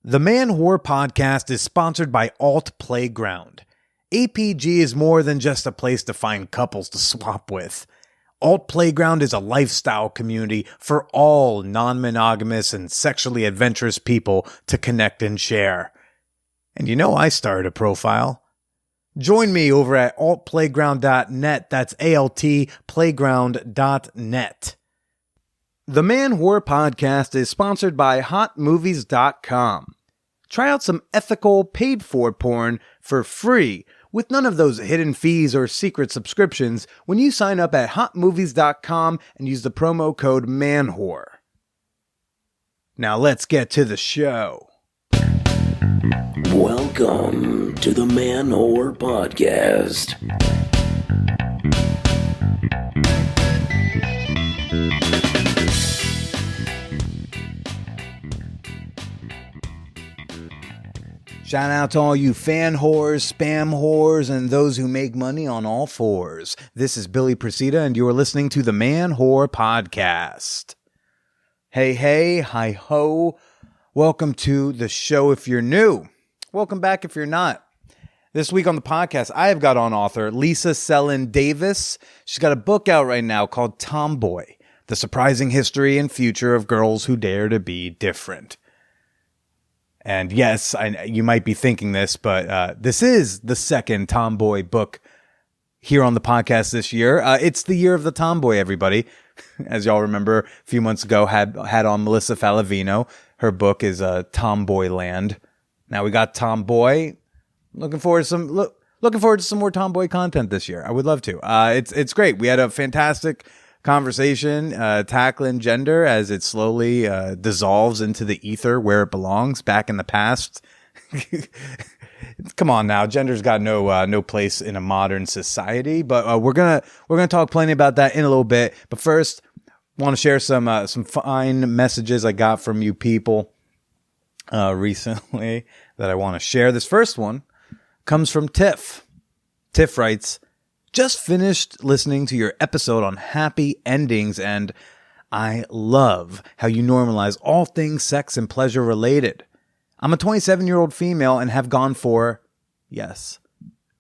The Man Whore Podcast is sponsored by Alt Playground. APG is more than just a place to find couples to swap with. Alt Playground is a lifestyle community for all non-monogamous and sexually adventurous people to connect and share. And you know I started a profile. Join me over at altplayground.net. That's altplayground.net. The Man Whore Podcast is sponsored by hotmovies.com. Try out some ethical, paid-for porn for free with none of those hidden fees or secret subscriptions when you sign up at hotmovies.com and use the promo code MANWHORE. Now let's get to the show. Welcome to the Man Whore Podcast. Shout out to all you fan whores, spam whores, and those who make money on all fours. This is Billy Presida, and you are listening to the Man Whore Podcast. Hey, hey, hi ho. Welcome to the show if you're new. Welcome back if you're not. This week on the podcast, I have got on author Lisa Selin Davis. She's got a book out right now called Tomboy, The Surprising History and Future of Girls Who Dare to Be Different. And yes, you might be thinking this, but this is the second Tomboy book here on the podcast this year. It's the year of the Tomboy, everybody. As y'all remember, a few months ago, had on Melissa Falavino. Her book is Tomboy Land. Now we got Tomboy. Looking forward to some more Tomboy content this year. I would love to. It's great. We had a fantastic conversation tackling gender as it slowly dissolves into the ether where it belongs back in the past. Come on now, gender's got no place in a modern society, but we're gonna talk plenty about that in a little bit. But first, want to share some fine messages I got from you people recently that I want to share. This first one comes from Tiff. Tiff writes, "Just finished listening to your episode on happy endings, and I love how you normalize all things sex and pleasure related. I'm a 27-year-old female and have gone for, yes,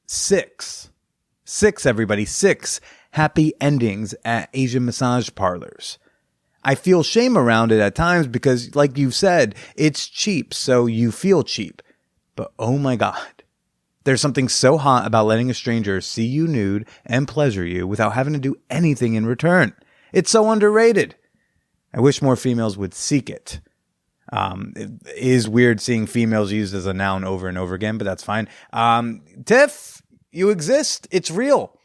six happy endings at Asian massage parlors. I feel shame around it at times because, like you said, it's cheap, so you feel cheap. But oh my God. There's something so hot about letting a stranger see you nude and pleasure you without having to do anything in return. It's so underrated. I wish more females would seek it. It is weird seeing females used as a noun over and over again, but that's fine. Tiff, you exist. It's real.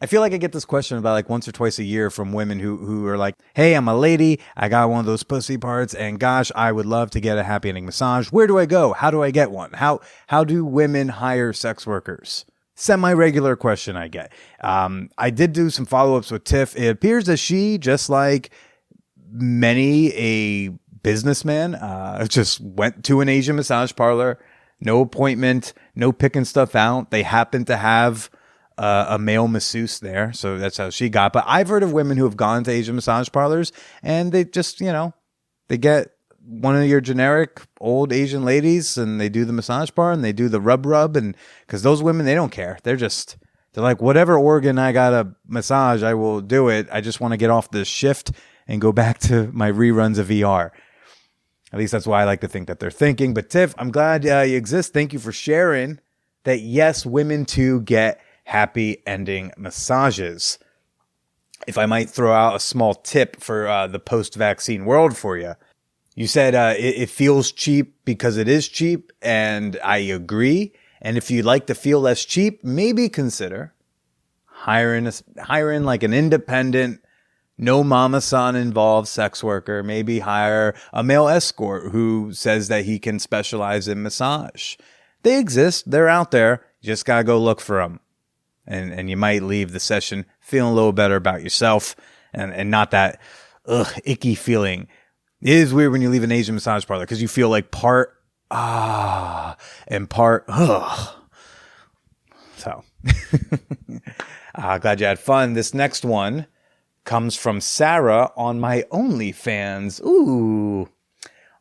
I feel like I get this question about like once or twice a year from women who are like, hey, I'm a lady. I got one of those pussy parts. And gosh, I would love to get a happy ending massage. Where do I go? How do I get one? How do women hire sex workers? Semi-regular question I get. I did do some follow-ups with Tiff. It appears that she, just like many a businessman, just went to an Asian massage parlor. No appointment, no picking stuff out. They happen to have a male masseuse there, so that's how she got. But I've heard of women who have gone to Asian massage parlors and they just, they get one of your generic old Asian ladies and they do the massage bar and they do the rub, and because those women, they don't care. They're like, whatever organ I got a massage, I will do it. I just want to get off this shift and go back to my reruns of ER. At least that's why I like to think that they're thinking. But Tiff, I'm glad you exist. Thank you for sharing that. Yes, women too get happy ending massages. If I might throw out a small tip for the post-vaccine world for you. You said it feels cheap because it is cheap, and I agree. And if you'd like to feel less cheap, maybe consider hiring like an independent, no mama-san involved sex worker. Maybe hire a male escort who says that he can specialize in massage. They exist. They're out there. You just gotta go look for them. And you might leave the session feeling a little better about yourself and not that icky feeling. It is weird when you leave an Asian massage parlor because you feel like part and part So glad you had fun. This next one comes from Sarah on my OnlyFans. Ooh.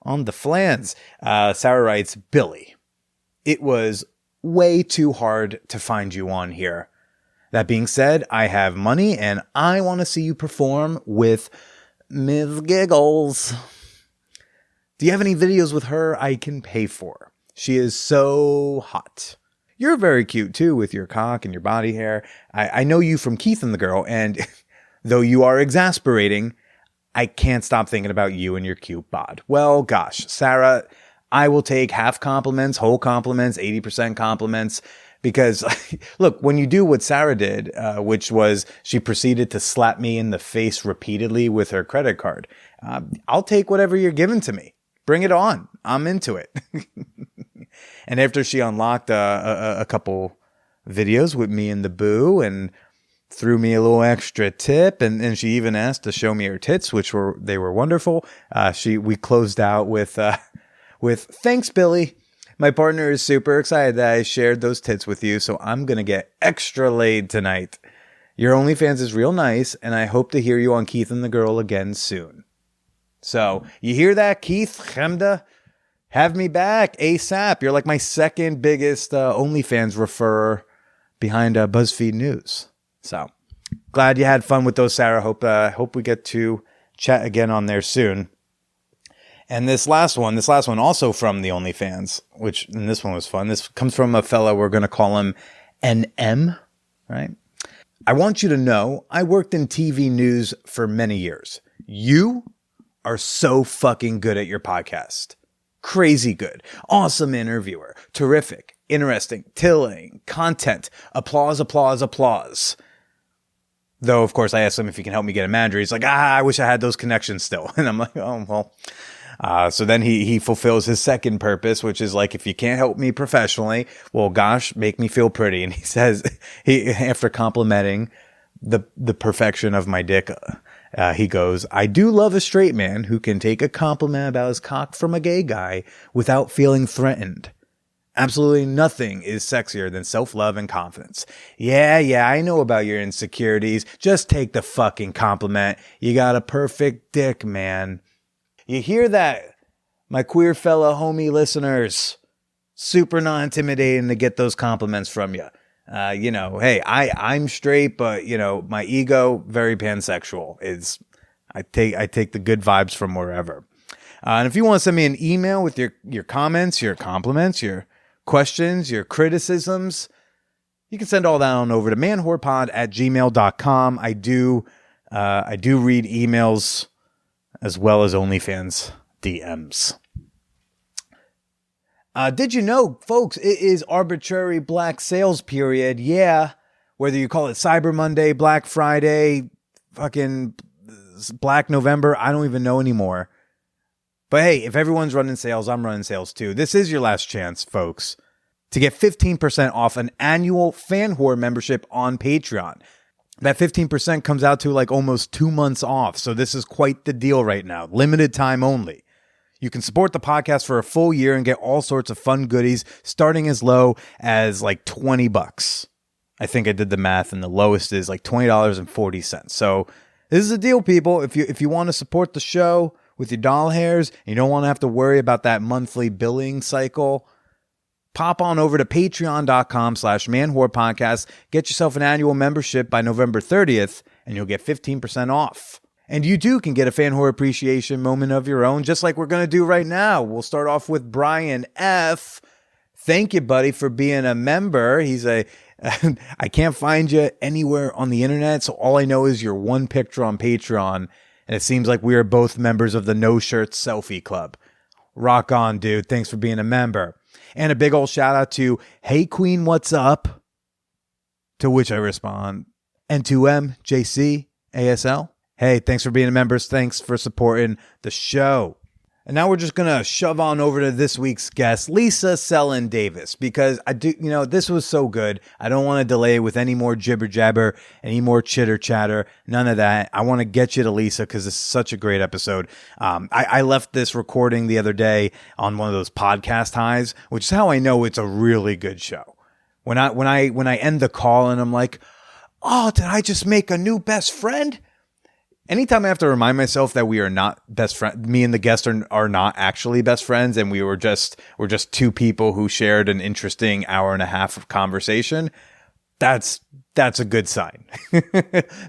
On the flans, Sarah writes, Billy, it was way too hard to find you on here. That being said, I have money and I want to see you perform with Ms. Giggles. Do you have any videos with her I can pay for? She is so hot. You're very cute too with your cock and your body hair. I know you from Keith and the Girl, and though you are exasperating, I can't stop thinking about you and your cute bod. Well, gosh, Sarah, I will take half compliments, whole compliments, 80% compliments. Because, look, when you do what Sarah did, which was she proceeded to slap me in the face repeatedly with her credit card, I'll take whatever you're giving to me. Bring it on. I'm into it. And after she unlocked a couple videos with me and the boo and threw me a little extra tip, and she even asked to show me her tits, which were wonderful. We closed out with thanks, Billy. My partner is super excited that I shared those tits with you, so I'm going to get extra laid tonight. Your OnlyFans is real nice, and I hope to hear you on Keith and the Girl again soon. So, you hear that, Keith? Chemda? Have me back ASAP. You're like my second biggest OnlyFans referrer behind BuzzFeed News. So, glad you had fun with those, Sarah. Hope we get to chat again on there soon. And this last one also from the OnlyFans, and this one was fun. This comes from a fella, we're going to call him NM, right? I want you to know I worked in TV news for many years. You are so fucking good at your podcast. Crazy good. Awesome interviewer. Terrific. Interesting. Tilling. Content. Applause, applause, applause. Though, of course, I asked him if he can help me get a manager. He's like, I wish I had those connections still. And I'm like, oh, well. So then he fulfills his second purpose, which is like, if you can't help me professionally, well, gosh, make me feel pretty. And he says, after complimenting the perfection of my dick, he goes, I do love a straight man who can take a compliment about his cock from a gay guy without feeling threatened. Absolutely nothing is sexier than self-love and confidence. Yeah, I know about your insecurities. Just take the fucking compliment. You got a perfect dick, man. You hear that, my queer fellow homie listeners? Super non-intimidating to get those compliments from you. Hey, I'm straight, but my ego, very pansexual. I take the good vibes from wherever. And if you want to send me an email with your comments, your compliments, your questions, your criticisms, you can send all that on over to manwhorepod@gmail.com. I do read emails as well as OnlyFans DMs. Did you know, folks, it is arbitrary Black sales period. Yeah, whether you call it Cyber Monday, Black Friday, fucking Black November, I don't even know anymore. But hey, if everyone's running sales, I'm running sales too. This is your last chance, folks, to get 15% off an annual Fan Whore membership on Patreon. That 15% comes out to like almost 2 months off. So this is quite the deal right now. Limited time only. You can support the podcast for a full year and get all sorts of fun goodies, starting as low as like $20. I think I did the math, and the lowest is like $20.40. So this is a deal, people. If you want to support the show with your doll hairs, and you don't want to have to worry about that monthly billing cycle, pop on over to patreon.com/manwhorepodcast. Get yourself an annual membership by November 30th, and you'll get 15% off. And you too can get a Fan Whore appreciation moment of your own, just like we're going to do right now. We'll start off with Brian F. Thank you, buddy, for being a member. I can't find you anywhere on the internet, so all I know is your one picture on Patreon, and it seems like we are both members of the No Shirts Selfie Club. Rock on, dude. Thanks for being a member. And a big old shout out to Hey Queen, what's up? To which I respond, N2M, JC, ASL. Hey, thanks for being a member. Thanks for supporting the show. And now we're just going to shove on over to this week's guest, Lisa Selin Davis, because this was so good. I don't want to delay with any more jibber jabber, any more chitter chatter, none of that. I want to get you to Lisa because it's such a great episode. I left this recording the other day on one of those podcast highs, which is how I know it's a really good show. When I end the call and I'm like, oh, did I just make a new best friend? Anytime I have to remind myself that we are not best friends, me and the guest are not actually best friends, and we're just two people who shared an interesting hour and a half of conversation, that's a good sign.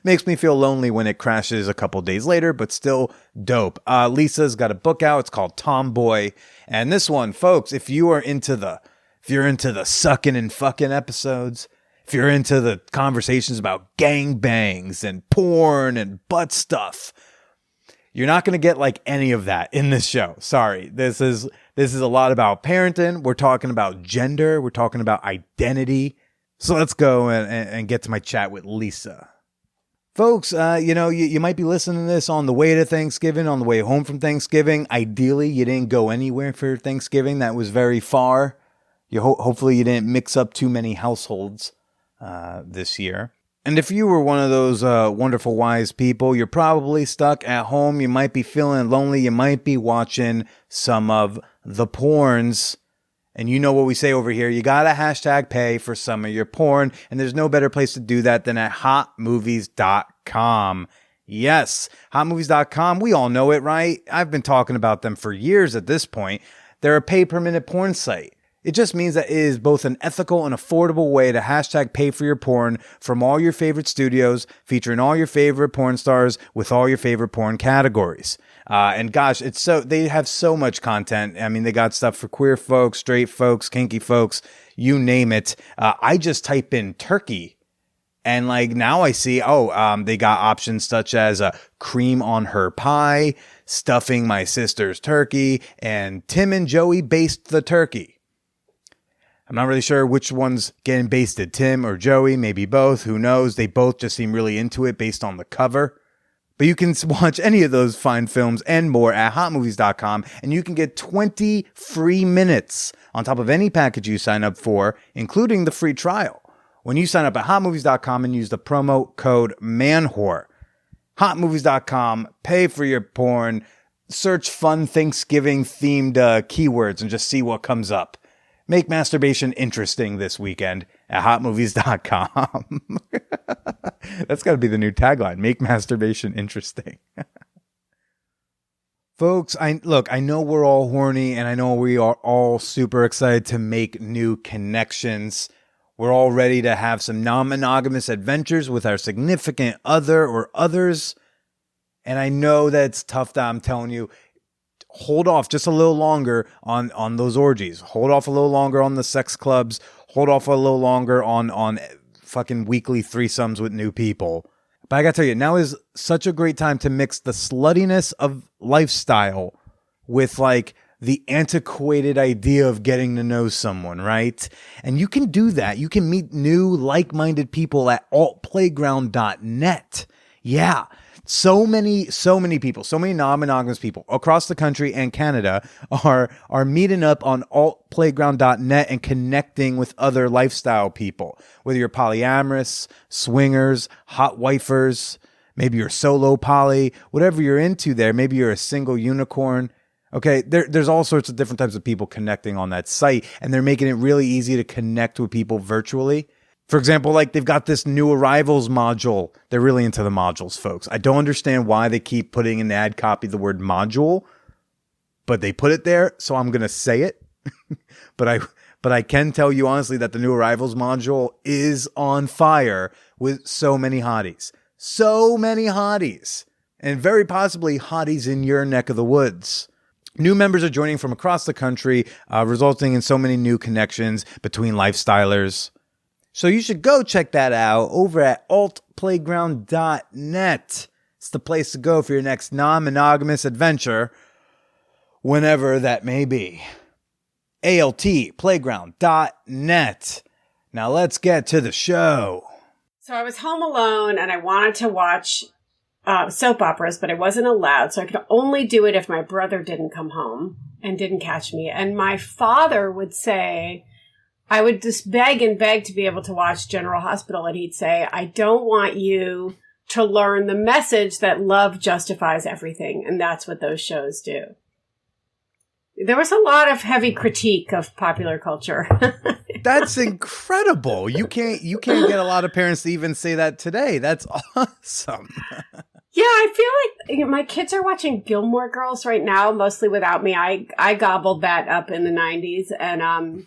Makes me feel lonely when it crashes a couple days later, but still dope. Lisa's got a book out. It's called Tomboy. And this one, folks, if you're into the sucking and fucking episodes, if you're into the conversations about gangbangs and porn and butt stuff, you're not going to get like any of that in this show. Sorry. This is a lot about parenting. We're talking about gender. We're talking about identity. So let's go and get to my chat with Lisa. Folks, you might be listening to this on the way to Thanksgiving, on the way home from Thanksgiving. Ideally, you didn't go anywhere for Thanksgiving that was very far. Hopefully you didn't mix up too many households this year. And if you were one of those wonderful, wise people, you're probably stuck at home. You might be feeling lonely. You might be watching some of the porns. And you know what we say over here. You got to hashtag pay for some of your porn. And there's no better place to do that than at hotmovies.com. Yes, hotmovies.com. We all know it, right? I've been talking about them for years at this point. They're a pay-per-minute porn site. It just means that it is both an ethical and affordable way to hashtag pay for your porn from all your favorite studios, featuring all your favorite porn stars with all your favorite porn categories. And gosh, they have so much content. I mean, they got stuff for queer folks, straight folks, kinky folks, you name it. I just type in turkey and like now I see, they got options such as cream on her pie, stuffing my sister's turkey, and Tim and Joey baste the turkey. I'm not really sure which one's getting basted, Tim or Joey, maybe both, who knows? They both just seem really into it based on the cover. But you can watch any of those fine films and more at hotmovies.com, and you can get 20 free minutes on top of any package you sign up for, including the free trial, when you sign up at hotmovies.com and use the promo code MANWHORE. Hotmovies.com, pay for your porn, search fun Thanksgiving-themed keywords and just see what comes up. Make masturbation interesting this weekend at hotmovies.com. That's got to be the new tagline. Make masturbation interesting. Folks, I know we're all horny and I know we are all super excited to make new connections. We're all ready to have some non-monogamous adventures with our significant other or others. And I know that it's tough that I'm telling you, hold off just a little longer on those orgies. Hold off a little longer on the sex clubs. Hold off a little longer on fucking weekly threesomes with new people. But I gotta tell you, now is such a great time to mix the sluttiness of lifestyle with like the antiquated idea of getting to know someone, right? And you can do that. You can meet new like-minded people at altplayground.net. Yeah. So many people, so many non-monogamous people across the country and Canada are meeting up on altplayground.net and connecting with other lifestyle people. Whether you're polyamorous, swingers, hot wifers, maybe you're solo poly, whatever you're into there. Maybe you're a single unicorn. Okay, there's all sorts of different types of people connecting on that site, and they're making it really easy to connect with people virtually. For example, like they've got this new arrivals module. They're really into the modules, folks. I don't understand why they keep putting in the ad copy the word module, but they put it there, so I'm going to say it. But I can tell you honestly that the new arrivals module is on fire with so many hotties. So many hotties. And very possibly hotties in your neck of the woods. New members are joining from across the country, resulting in so many new connections between lifestylers. So you should go check that out over at altplayground.net. It's the place to go for your next non-monogamous adventure, whenever that may be. altplayground.net. Now let's get to the show. So I was home alone and I wanted to watch soap operas, but I wasn't allowed. So I could only do it if my brother didn't come home and didn't catch me. And my father would say, I would just beg and beg to be able to watch General Hospital. And he'd say, I don't want you to learn the message that love justifies everything. And that's what those shows do. There was a lot of heavy critique of popular culture. That's incredible. You can't get a lot of parents to even say that today. That's awesome. Yeah, I feel like my kids are watching Gilmore Girls right now, mostly without me. I gobbled that up in the 90s, and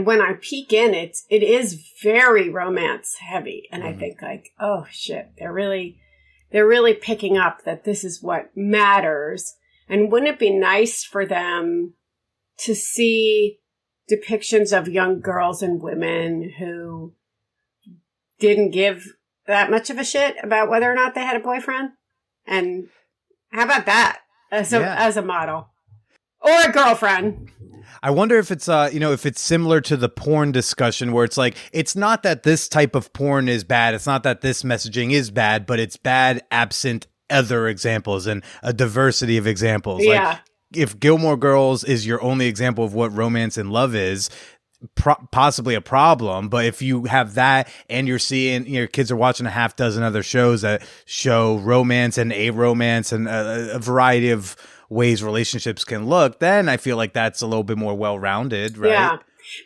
when I peek in, it is very romance heavy, and I think like, oh shit, they're really picking up that this is what matters. And wouldn't it be nice for them to see depictions of young girls and women who didn't give that much of a shit about whether or not they had a boyfriend? And how about that as a model or a girlfriend? I wonder if it's if it's similar to the porn discussion where it's like, it's not that this type of porn is bad, it's not that this messaging is bad, but it's bad absent other examples and a diversity of examples. Yeah. Like if Gilmore Girls is your only example of what romance and love is, possibly a problem. But if you have that and you're seeing your kids are watching a half dozen other shows that show romance and a-romance and a variety of ways relationships can look, then I feel like that's a little bit more well-rounded, right? Yeah.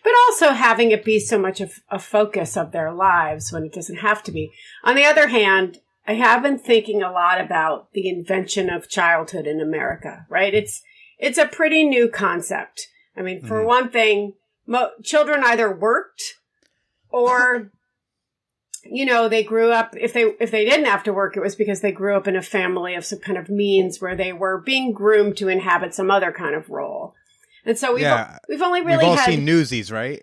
But also having it be so much of a focus of their lives when it doesn't have to be. On the other hand, I have been thinking a lot about the invention of childhood in America, right? It's a pretty new concept. I mean, for one thing, children either worked or, they grew up. If they didn't have to work, it was because they grew up in a family of some kind of means where they were being groomed to inhabit some other kind of role. And so we've only really we've all seen Newsies, right?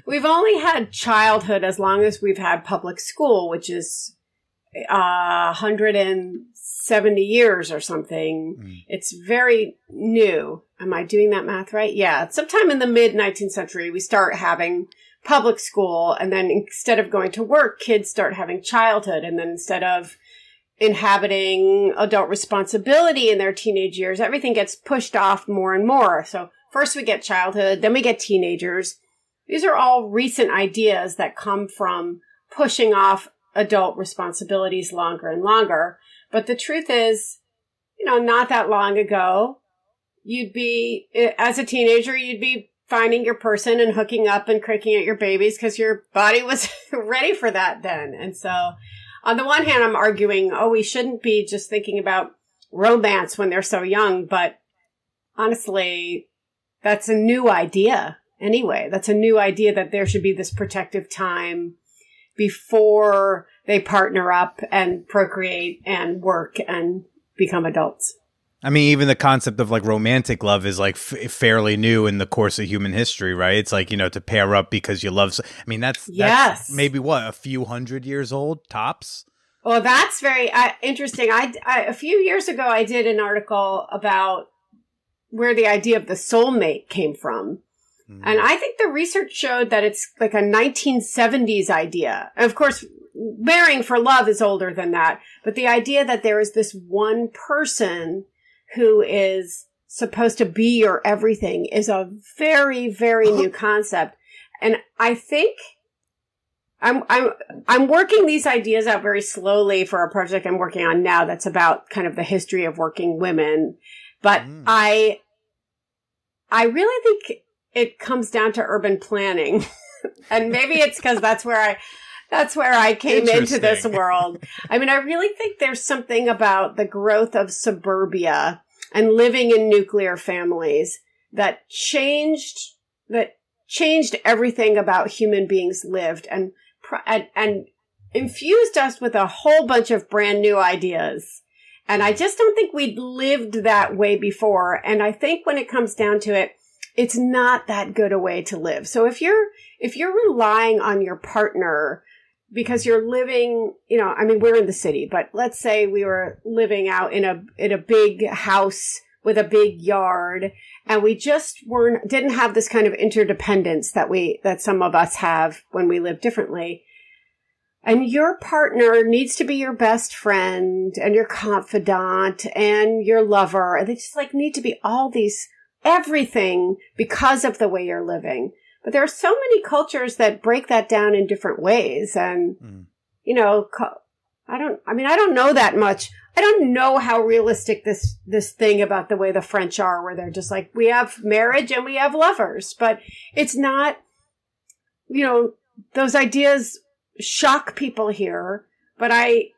We've only had childhood as long as we've had public school, which is 170 years or something. It's very new. Am I doing that math right? Yeah. Sometime in the mid 19th century, we start having public school. And then instead of going to work, kids start having childhood. And then instead of inhabiting adult responsibility in their teenage years, everything gets pushed off more and more. So first we get childhood, then we get teenagers. These are all recent ideas that come from pushing off adult responsibilities longer and longer. But the truth is, not that long ago, as a teenager, you'd be finding your person and hooking up and cricking at your babies because your body was ready for that then. And so on the one hand, I'm arguing, we shouldn't be just thinking about romance when they're so young. But honestly, that's a new idea anyway. That's a new idea that there should be this protective time before they partner up and procreate and work and become adults. I mean, even the concept of like romantic love is like fairly new in the course of human history, right? It's like, to pair up because you love. I mean, that's maybe a few hundred years old tops. Well, that's very interesting. A few years ago, I did an article about where the idea of the soulmate came from. And I think the research showed that it's like a 1970s idea. And of course, marrying for love is older than that. But the idea that there is this one person who is supposed to be your everything is a very, very new concept. And I think I'm working these ideas out very slowly for a project I'm working on now that's about kind of the history of working women. But I really think it comes down to urban planning. And maybe it's because that's where I came into this world. I mean, I really think there's something about the growth of suburbia and living in nuclear families that changed everything about human beings lived and infused us with a whole bunch of brand new ideas. And I just don't think we'd lived that way before. And I think when it comes down to it, it's not that good a way to live. So if you're relying on your partner because you're living, we're in the city, but let's say we were living out in a big house with a big yard, and we just didn't have this kind of interdependence that some of us have when we live differently. And your partner needs to be your best friend and your confidant and your lover. And they just need to be everything because of the way you're living. But there are so many cultures that break that down in different ways. And, I don't know that much. I don't know how realistic this thing about the way the French are, where they're just we have marriage and we have lovers, but it's not, those ideas shock people here. But I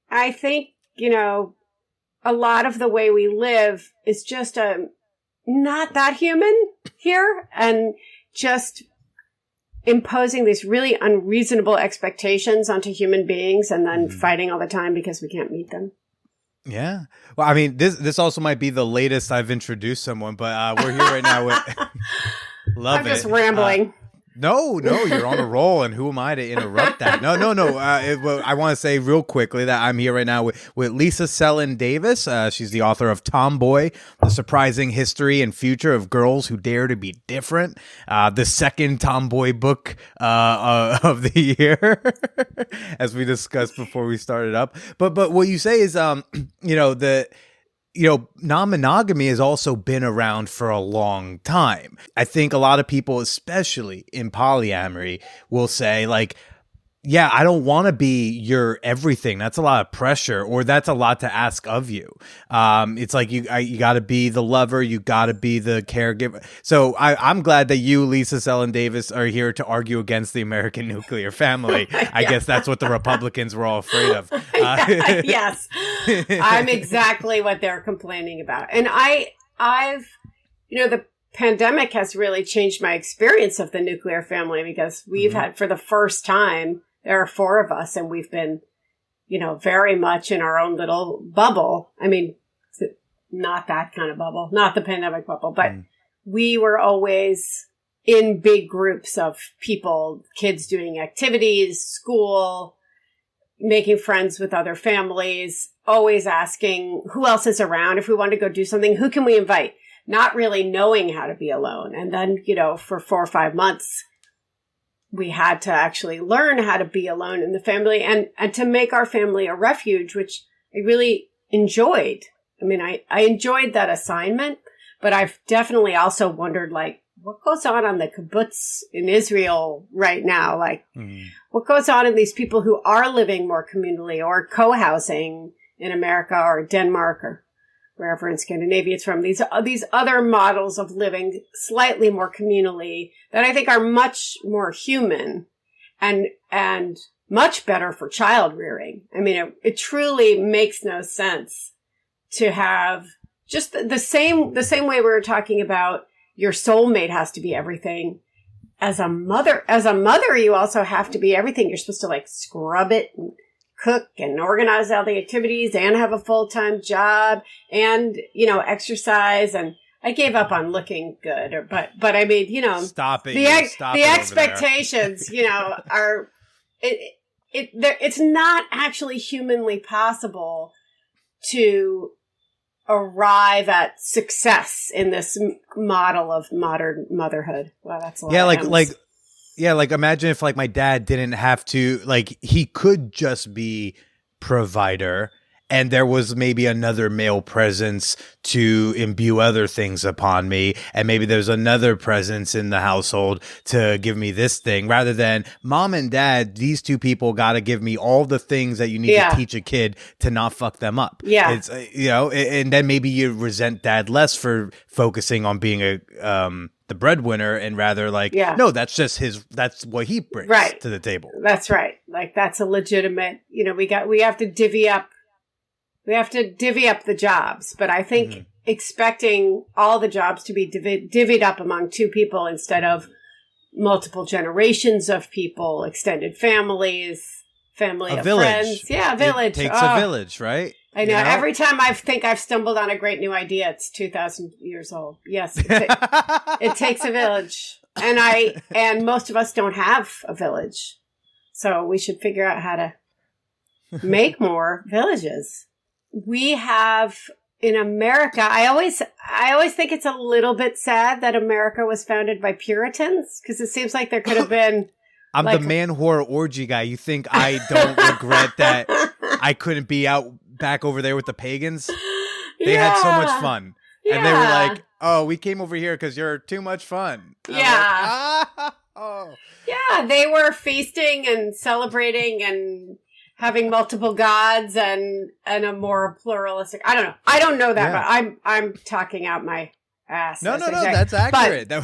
I think, a lot of the way we live is just not that human here, and just imposing these really unreasonable expectations onto human beings and then fighting all the time because we can't meet them. Yeah. Well, I mean, this also might be the latest I've introduced someone, but we're here right now with love I'm just rambling. No, you're on a roll, and who am I to interrupt that? No. I want to say real quickly that I'm here right now with Lisa Selin Davis. She's the author of Tomboy, The Surprising History and Future of Girls Who Dare to Be Different, the second Tomboy book of the year, as we discussed before we started up. But what you say is, non-monogamy has also been around for a long time. I think a lot of people, especially in polyamory, will say like, yeah, I don't want to be your everything. That's a lot of pressure, or that's a lot to ask of you. It's like you got to be the lover, you got to be the caregiver. So I'm glad that you, Lisa Selin Davis, are here to argue against the American nuclear family. I guess that's what the Republicans were all afraid of. Yes, I'm exactly what they're complaining about, and I've the pandemic has really changed my experience of the nuclear family, because we've had, for the first time, there are 4 of us, and we've been, very much in our own little bubble. I mean, not that kind of bubble, not the pandemic bubble, but we were always in big groups of people, kids doing activities, school, making friends with other families, always asking who else is around. If we want to go do something, who can we invite? Not really knowing how to be alone. And then, for 4 or 5 months, we had to actually learn how to be alone in the family, and to make our family a refuge, which I really enjoyed. I mean, I enjoyed that assignment, but I've definitely also wondered, like, what goes on the kibbutz in Israel right now? Like, what goes on in these people who are living more communally, or co-housing in America or Denmark or wherever in Scandinavia it's from, these other models of living slightly more communally that I think are much more human and much better for child rearing. I mean, it truly makes no sense to have just the same way we were talking about your soulmate has to be everything. As a mother, you also have to be everything. You're supposed to like scrub it and cook and organize all the activities and have a full-time job and, exercise. And I gave up on looking good, but I mean, stop it. The expectations, are, it's not actually humanly possible to arrive at success in this model of modern motherhood. Wow, that's a lot. Yeah, like imagine if like my dad didn't have to, like, he could just be provider, and there was maybe another male presence to imbue other things upon me, and maybe there's another presence in the household to give me this thing, rather than mom and dad, these two people got to give me all the things that you need to teach a kid to not fuck them up. Yeah. It's, and then maybe you resent dad less for focusing on being the breadwinner, and rather like, no, that's what he brings to the table. That's right. Like, that's a legitimate, we have to divvy up the jobs, but I think expecting all the jobs to be divvied up among 2 people instead of multiple generations of people, extended families, family of friends. Yeah, a village. It takes a village, right? I know. Every time I think I've stumbled on a great new idea, it's 2,000 years old. Yes, it takes a village, and most of us don't have a village, so we should figure out how to make more villages. We have in America. I always think it's a little bit sad that America was founded by Puritans, because it seems like there could have been. I'm the man whore orgy guy. You think I don't regret that I couldn't be out back over there with the pagans? They had so much fun. And they were like, oh, we came over here because you're too much fun. Yeah, they were feasting and celebrating and having multiple gods and a more pluralistic. I don't know that, but I'm talking out my ass. No, that's accurate. But,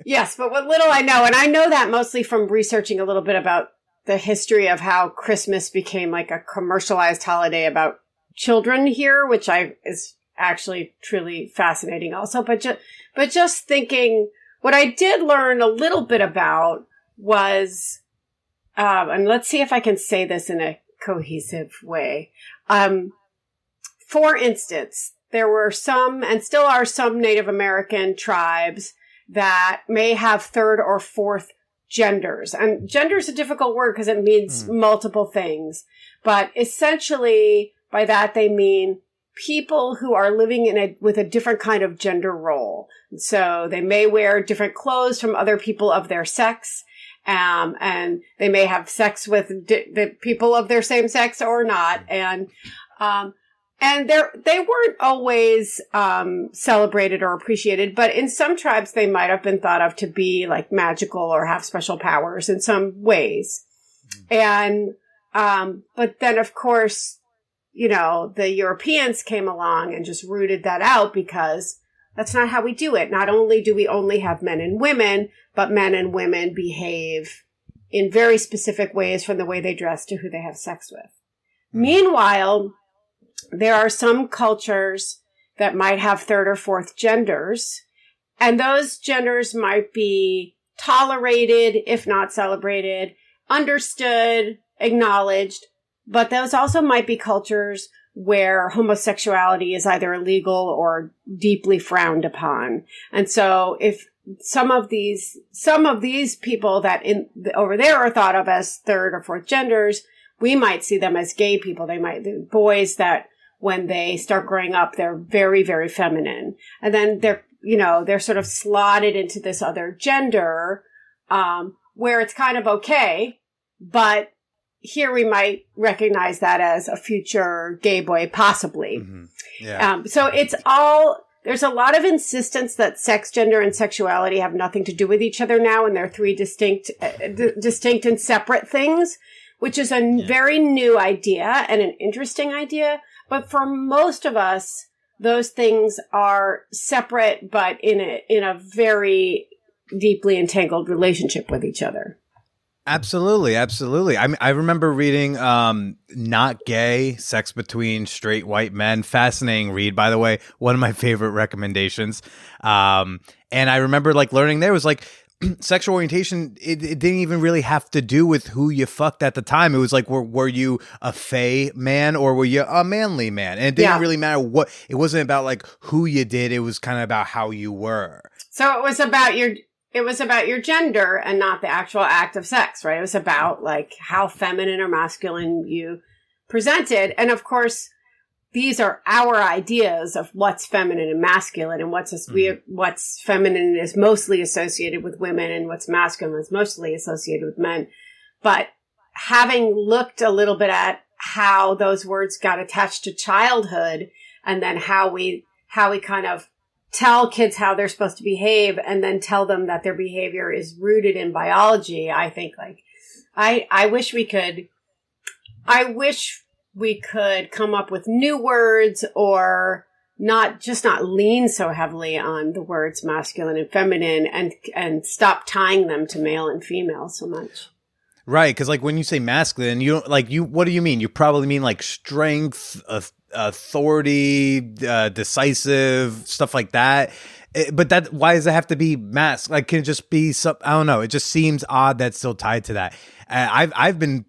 yes, but what little I know, and I know that mostly from researching a little bit about the history of how Christmas became like a commercialized holiday about children here, which is actually truly fascinating also. But just thinking, what I did learn a little bit about was, and let's see if I can say this in a cohesive way. For instance, there were some, and still are some Native American tribes that may have third or fourth genders. And gender is a difficult word because it means multiple things. But essentially, by that they mean people who are living with a different kind of gender role. So they may wear different clothes from other people of their sex. And they may have sex with the people of their same sex or not. And they weren't always celebrated or appreciated, but in some tribes they might have been thought of to be like magical or have special powers in some ways. And but then of course, the Europeans came along and just rooted that out because that's not how we do it. Not only do we only have men and women, but men and women behave in very specific ways from the way they dress to who they have sex with. Meanwhile, there are some cultures that might have third or fourth genders, and those genders might be tolerated, if not celebrated, understood, acknowledged, but those also might be cultures where homosexuality is either illegal or deeply frowned upon. And so if some of these people that over there are thought of as third or fourth genders, we might see them as gay people. They might be boys that when they start growing up, they're very, very feminine. And then they're sort of slotted into this other gender, where it's kind of okay, but here we might recognize that as a future gay boy, possibly. Mm-hmm. Yeah. So there's a lot of insistence that sex, gender, and sexuality have nothing to do with each other now, and they're three distinct and separate things, which is a very new idea and an interesting idea. But for most of us, those things are separate, but in a very deeply entangled relationship with each other. Absolutely. I remember reading Not Gay, Sex Between Straight White Men. Fascinating read, by the way. One of my favorite recommendations. And I remember learning there was sexual orientation, it didn't even really have to do with who you fucked at the time. It was were you a fey man or were you a manly man? And it didn't really matter what. It wasn't about who you did. It was kind of about how you were. So it was about your gender and not the actual act of sex, right? It was about how feminine or masculine you presented. And of course, these are our ideas of what's feminine and masculine, and what's feminine is mostly associated with women and what's masculine is mostly associated with men. But having looked a little bit at how those words got attached to childhood, and then how we kind of tell kids how they're supposed to behave and then tell them that their behavior is rooted in biology, I think I wish we could come up with new words, or not lean so heavily on the words masculine and feminine, and stop tying them to male and female so much. Right, because when you say masculine, you don't what do you mean? You probably mean strength, authority, decisive, stuff like that. But why does it have to be masculine? Can it just be some? I don't know. It just seems odd that's still tied to that. I've been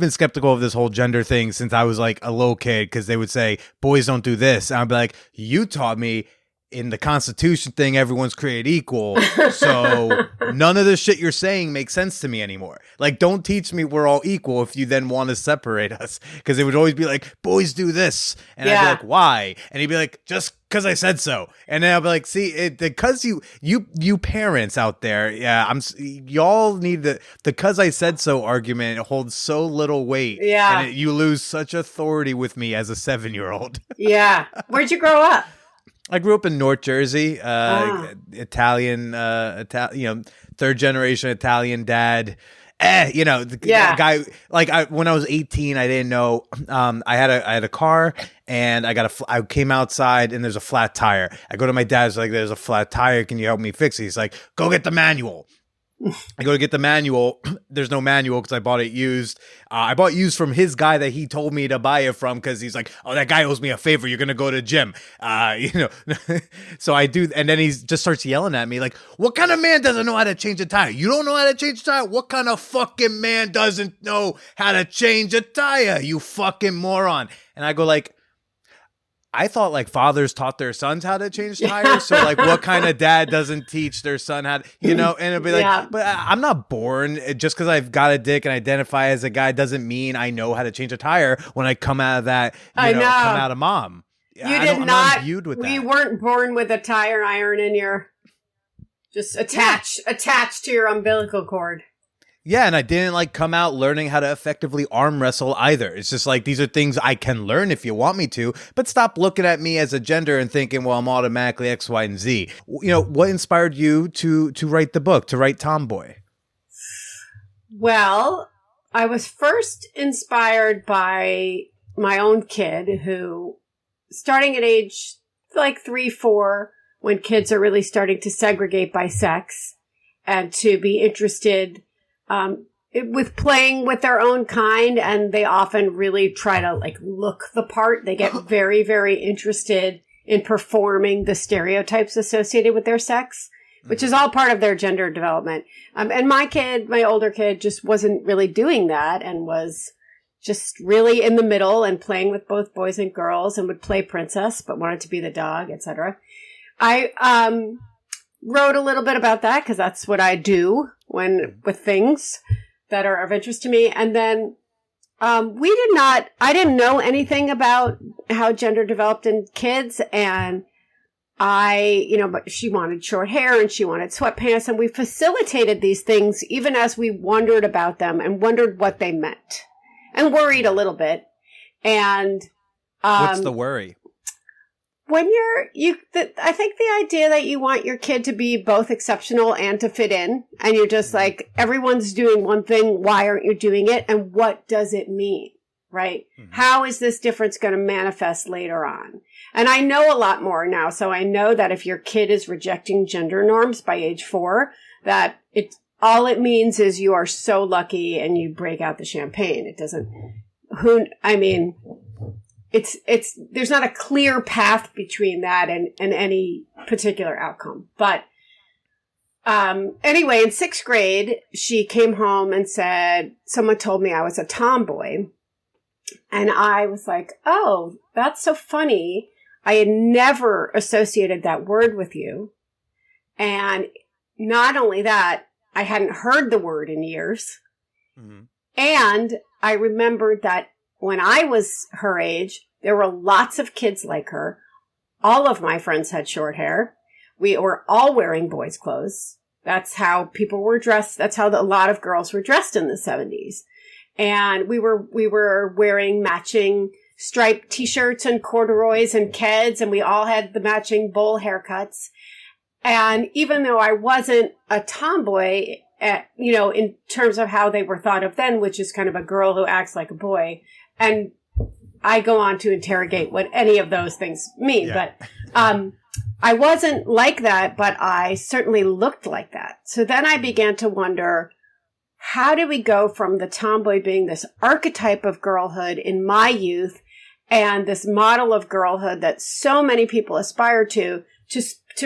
skeptical of this whole gender thing since I was a little kid, because they would say boys don't do this, and I'd be like, you taught me in the Constitution thing everyone's created equal, so none of the shit you're saying makes sense to me anymore. Don't teach me we're all equal if you then want to separate us, because it would always be boys do this, and I'd be like, why? And he'd be like, just because I said so. And then I'll be like, see, because you parents out there, y'all need the because I said so argument. It holds so little weight. Yeah. And you lose such authority with me as a 7-year-old. Yeah. Where'd you grow up? I grew up in North Jersey, Italian, third generation Italian dad. Guy, when I was 18, I didn't know, I had a car, and I came outside and there's a flat tire. I go to my dad's there's a flat tire. Can you help me fix it? He's like, go get the manual. I go to get the manual. There's no manual because I bought it used. I bought used from his guy that he told me to buy it from because he's like, oh, that guy owes me a favor. You're going to go to the gym. So I do. And then he just starts yelling at me like, what kind of man doesn't know how to change a tire? You don't know how to change a tire? What kind of fucking man doesn't know how to change a tire? You fucking moron. And I go like, I thought like fathers taught their sons how to change tires. So like what kind of dad doesn't teach their son how to, and it'd be like, but I'm not born just because I've got a dick and identify as a guy doesn't mean I know how to change a tire when I come out of that, come out of mom. I'm not imbued with that. You weren't born with a tire iron in your, just attached to your umbilical cord. Yeah, and I didn't like come out learning how to effectively arm wrestle either. It's just like these are things I can learn if you want me to, but stop looking at me as a gender and thinking, well, I'm automatically X, Y, and Z. What inspired you to write the book, to write Tomboy? Well, I was first inspired by my own kid who, starting at age like 3, 4, when kids are really starting to segregate by sex and to be interested with playing with their own kind, and they often really try to like look the part. They get very, very interested in performing the stereotypes associated with their sex, which is all part of their gender development. And my older kid just wasn't really doing that and was just really in the middle and playing with both boys and girls and would play princess, but wanted to be the dog, etc. I wrote a little bit about that because that's what I do with things that are of interest to me. And then I didn't know anything about how gender developed in kids. And but she wanted short hair and she wanted sweatpants. And we facilitated these things even as we wondered about them and wondered what they meant and worried a little bit. And what's the worry? When I think the idea that you want your kid to be both exceptional and to fit in, and you're just like, everyone's doing one thing, why aren't you doing it? And what does it mean, right? Mm-hmm. How is this difference going to manifest later on? And I know a lot more now, so I know that if your kid is rejecting gender norms by age 4, that all it means is you are so lucky and you break out the champagne. It doesn't, there's not a clear path between that and any particular outcome. But anyway, in 6th grade, she came home and said, someone told me I was a tomboy. And I was like, oh, that's so funny. I had never associated that word with you. And not only that, I hadn't heard the word in years. Mm-hmm. And I remembered that when I was her age, there were lots of kids like her. All of my friends had short hair. We were all wearing boys' clothes. That's how people were dressed. That's how a lot of girls were dressed in the 70s. And we were wearing matching striped t-shirts and corduroys and Keds, and we all had the matching bowl haircuts. And even though I wasn't a tomboy, in terms of how they were thought of then, which is kind of a girl who acts like a boy, and I go on to interrogate what any of those things mean, but I wasn't like that, but I certainly looked like that. So then I began to wonder, how do we go from the tomboy being this archetype of girlhood in my youth and this model of girlhood that so many people aspire to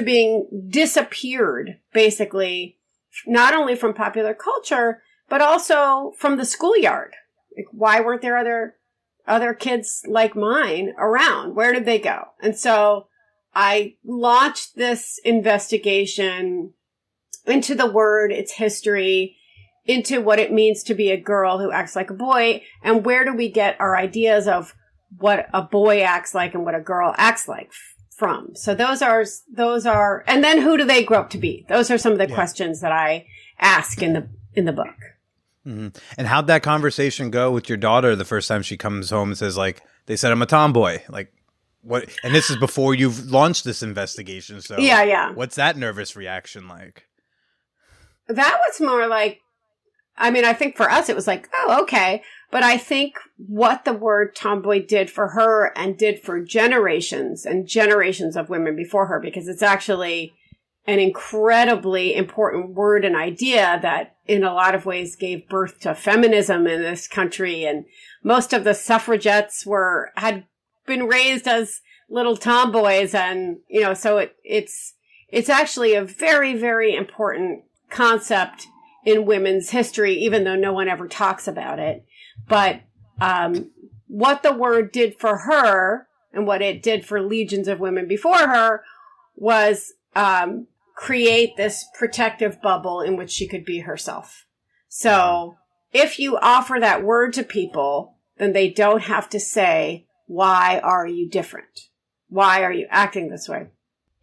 being disappeared, basically, not only from popular culture, but also from the schoolyard? Like, why weren't there other kids like mine around? Where did they go? And so I launched this investigation into the word, its history, into what it means to be a girl who acts like a boy, and where do we get our ideas of what a boy acts like and what a girl acts like from. So those are, and then who do they grow up to be? Those are some of the questions that I ask in the book. Mm-hmm. And how'd that conversation go with your daughter the first time she comes home and says, like, they said I'm a tomboy? Like, what? And this is before you've launched this investigation. So yeah. What's that nervous reaction like? That was more like, I think for us it was like, oh, okay. But I think what the word tomboy did for her and did for generations and generations of women before her, because it's actually an incredibly important word and idea that in a lot of ways gave birth to feminism in this country. And most of the suffragettes had been raised as little tomboys. And, so it's actually a very, very important concept in women's history, even though no one ever talks about it. But what the word did for her and what it did for legions of women before her was create this protective bubble in which she could be herself. So if you offer that word to people, then they don't have to say, why are you different? Why are you acting this way?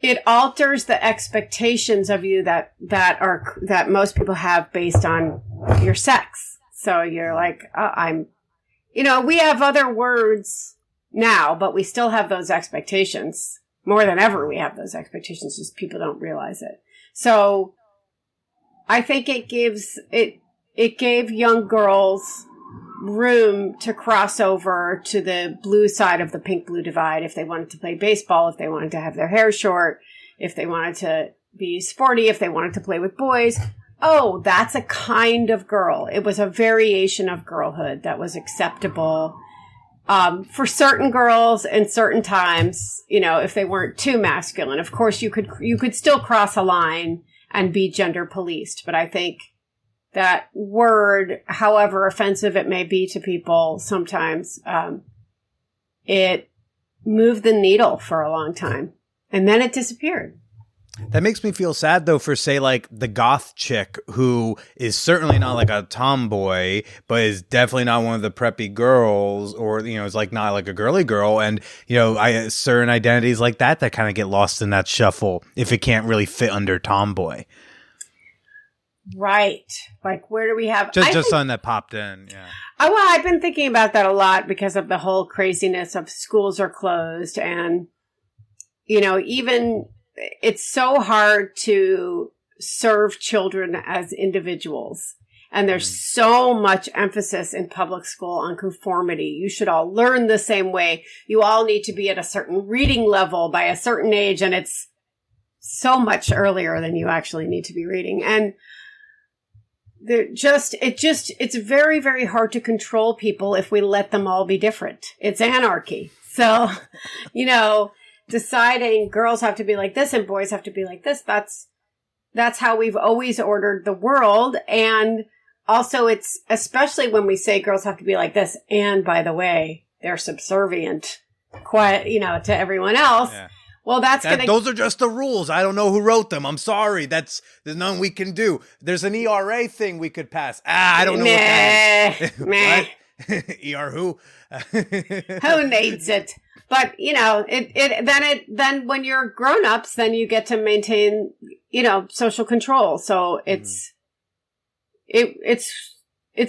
It alters the expectations of you that most people have based on your sex. So you're like, we have other words now, but we still have those expectations. More than ever, we have those expectations, just people don't realize it. So I think it gave young girls room to cross over to the blue side of the pink-blue divide if they wanted to play baseball, if they wanted to have their hair short, if they wanted to be sporty, if they wanted to play with boys. Oh, that's a kind of girl. It was a variation of girlhood that was acceptable for certain girls and certain times, if they weren't too masculine. Of course, you could still cross a line and be gender policed. But I think that word, however offensive it may be to people, sometimes it moved the needle for a long time. And then it disappeared. That makes me feel sad, though, for, say, like, the goth chick who is certainly not like a tomboy, but is definitely not one of the preppy girls, or, is like not like a girly girl. And, certain identities like that kind of get lost in that shuffle if it can't really fit under tomboy. Right. Like, where do we have... Just something that popped in, yeah. Oh, well, I've been thinking about that a lot because of the whole craziness of schools are closed. And, even... it's so hard to serve children as individuals. And there's so much emphasis in public school on conformity. You should all learn the same way. You all need to be at a certain reading level by a certain age. And it's so much earlier than you actually need to be reading. And it's very, very hard to control people if we let them all be different. It's anarchy. So, deciding girls have to be like this and boys have to be like this. That's how we've always ordered the world. And also it's, especially when we say girls have to be like this. And by the way, they're subservient, to everyone else. Yeah. Well, those are just the rules. I don't know who wrote them. I'm sorry. There's nothing we can do. There's an ERA thing we could pass. I don't know what that is. What? ER who? Who needs it? But, then when you're grown-ups, then you get to maintain, social control. So it's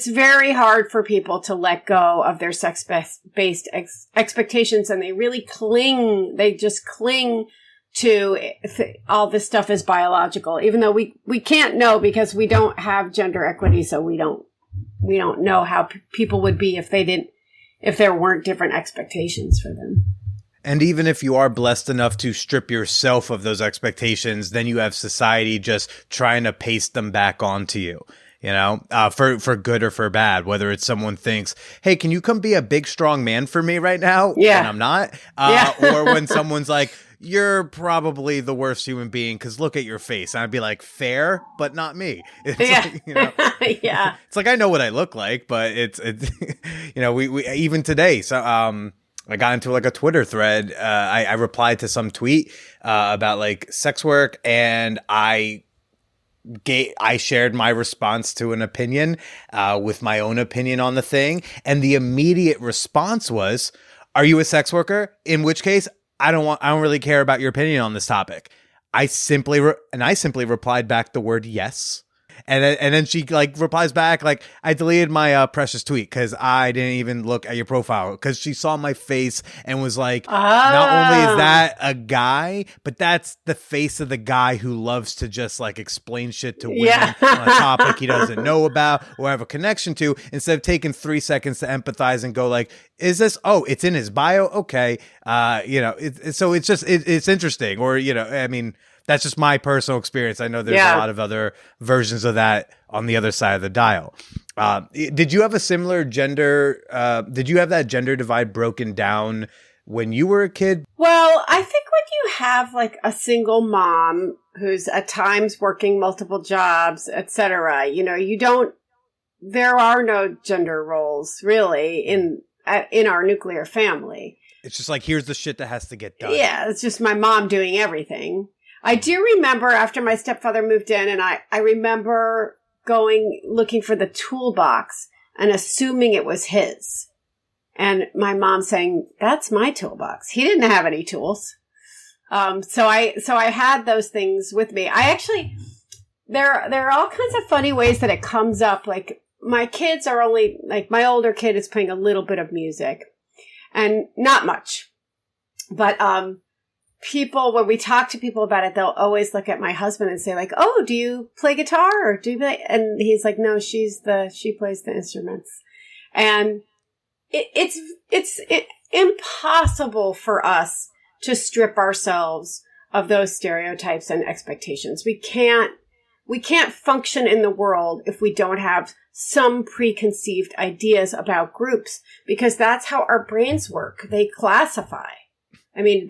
very hard for people to let go of their sex-based expectations, and they just cling to all this stuff is biological, even though we can't know because we don't have gender equity. So we don't know how people would be if there weren't different expectations for them. And even if you are blessed enough to strip yourself of those expectations, then you have society just trying to paste them back onto you, for good or for bad, whether it's someone thinks, hey, can you come be a big, strong man for me right now? Yeah. And I'm not. Or when someone's like, you're probably the worst human being because look at your face. And I'd be like, fair, but not me. It's like, yeah. It's like, I know what I look like, but it's we even today. So, I got into like a Twitter thread. I replied to some tweet, about like sex work, and I shared my response to an opinion, with my own opinion on the thing. And the immediate response was, are you a sex worker? In which case, I don't really care about your opinion on this topic. I simply replied back the word yes. And then she like replies back like, I deleted my precious tweet because I didn't even look at your profile, because she saw my face and was like, not only is that a guy, but that's the face of the guy who loves to just like explain shit to women on a topic he doesn't know about or have a connection to, instead of taking 3 seconds to empathize and go like, is this, it's in his bio? Okay. So it's just, it's interesting. Or, That's just my personal experience. I know there's a lot of other versions of that on the other side of the dial. Did you have a similar gender? Did you have that gender divide broken down when you were a kid? Well, I think when you have like a single mom who's at times working multiple jobs, etc., there are no gender roles really in our nuclear family. It's just like, here's the shit that has to get done. Yeah, it's just my mom doing everything. I do remember after my stepfather moved in, and I remember looking for the toolbox and assuming it was his. And my mom saying, "That's my toolbox. He didn't have any tools." So I had those things with me. I actually, there are all kinds of funny ways that it comes up. Like my kids are only, like my older kid is playing a little bit of music and not much, but, people, when we talk to people about it, they'll always look at my husband and say like, "Oh, do you play guitar or do you play?" And he's like, "No, she plays the instruments." And it's impossible for us to strip ourselves of those stereotypes and expectations. We can't function in the world if we don't have some preconceived ideas about groups, because that's how our brains work. They classify. I mean,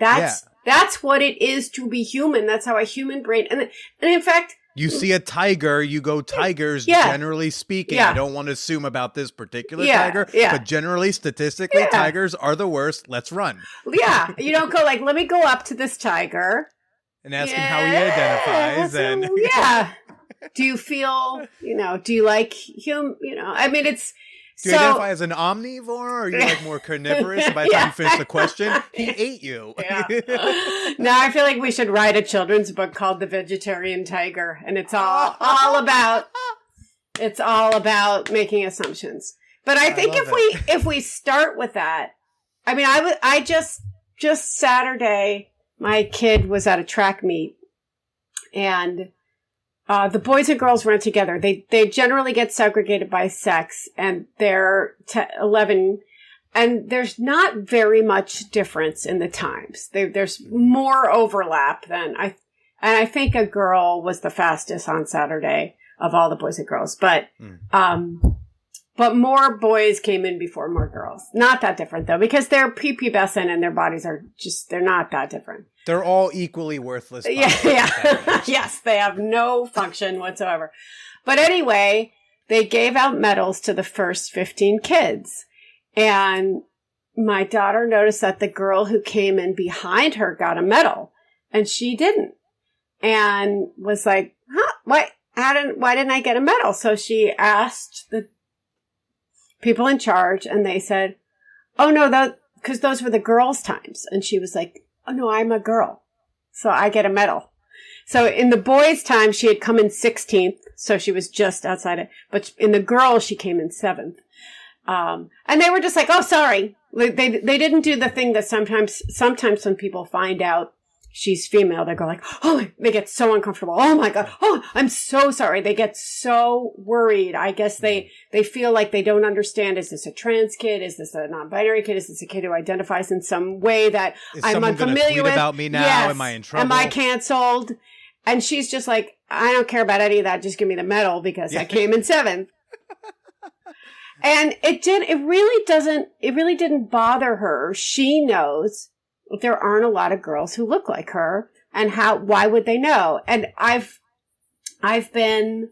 that's what it is to be human. That's how a human brain, and in fact, you see a tiger, you go tigers, generally speaking. I don't want to assume about this particular tiger, but generally, statistically, tigers are the worst. Let's run. Yeah. You don't go like, let me go up to this tiger. And ask him how he identifies. And do you feel, do you like him? I mean, it's, do you identify as an omnivore, or are you like more carnivorous? By the time you finish the question, he ate you. No, I feel like we should write a children's book called The Vegetarian Tiger, and it's all about making assumptions. But I think if we start with that, I mean, I just Saturday, my kid was at a track meet, and the boys and girls run together. They generally get segregated by sex, and they're 11, and there's not very much difference in the times. There's more overlap than I think a girl was the fastest on Saturday of all the boys and girls, but more boys came in before more girls. Not that different though, because they're prepubescent and their bodies are they're not that different. They're all equally worthless. Yeah. Yes, they have no function whatsoever. But anyway, they gave out medals to the first 15 kids. And my daughter noticed that the girl who came in behind her got a medal and she didn't. And was like, why didn't I get a medal? So she asked the people in charge, and they said, "Oh no, because those were the girls' times." And she was like, "Oh no, I'm a girl, so I get a medal." So in the boys' time, she had come in 16th, so she was just outside it. But in the girls, she came in 7th. And they were just like, "Oh, sorry." They didn't do the thing that sometimes when people find out she's female, they go like, "Oh," they get so uncomfortable. "Oh my God. Oh, I'm so sorry." They get so worried. I guess they feel like they don't understand. Is this a trans kid? Is this a non-binary kid? Is this a kid who identifies in some way that I'm unfamiliar with? About me now? Yes. Am I in trouble? Am I canceled? And she's just like, "I don't care about any of that. Just give me the medal because I came in 7th. And it really didn't bother her. She knows there aren't a lot of girls who look like her, and why would they know? And I've been,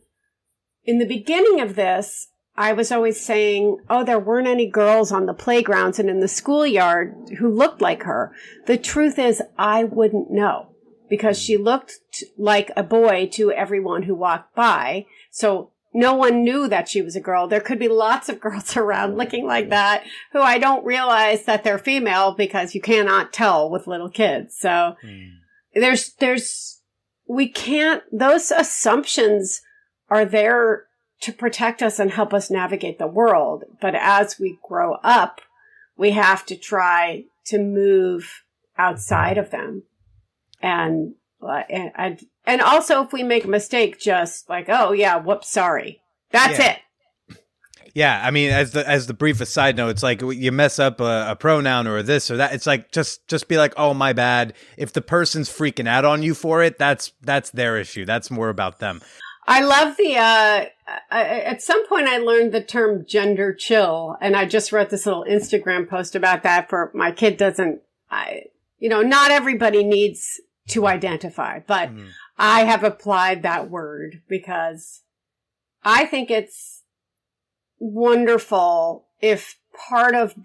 in the beginning of this, I was always saying, "Oh, there weren't any girls on the playgrounds and in the schoolyard who looked like her." The truth is, I wouldn't know, because she looked like a boy to everyone who walked by. So no one knew that she was a girl. There could be lots of girls around looking like that who I don't realize that they're female, because you cannot tell with little kids. So those assumptions are there to protect us and help us navigate the world. But as we grow up, we have to try to move outside of them. And also, if we make a mistake, just like, "Oh yeah, whoops, sorry." That's it. Yeah, I mean, as the briefest side note, it's like you mess up a pronoun or this or that. It's like just be like, oh, my bad. If the person's freaking out on you for it, that's their issue. That's more about them. I love at some point I learned the term gender chill, and I just wrote this little Instagram post about that for my kid not everybody needs to identify, but I have applied that word because I think it's wonderful if part of